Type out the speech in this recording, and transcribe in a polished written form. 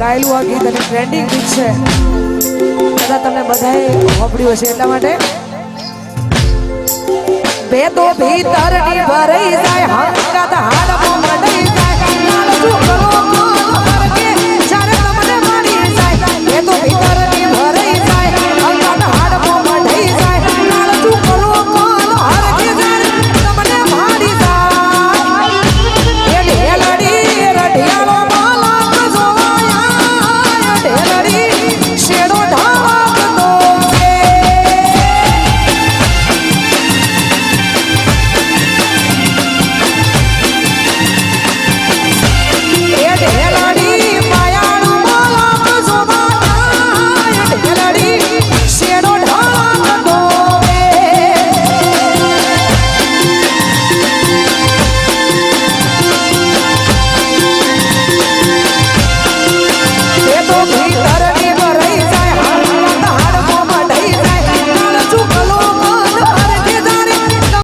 ગાયેલું આ ગીત અને ટ્રેન્ડિંગ ગીત છે કદાચ તમને બધાએ સાંભળ્યું હશે એટલા માટે બે તો ભીતરની ભરાઈ જાય હંગાત હાડમાં મંડાઈ જાય લાલચું કરો કે જ્યારે તમને મારી જાય બે તો ભીતરની ભરાઈ જાય હંગાત હાડમાં મંડાઈ જાય લાલચું કરો હર કે જ્યારે તમને મારી જાય એ ઢેલડી રઢિયાળો માલક જોવાયા ઢેલડી શેડો ઢાળતો ભીતર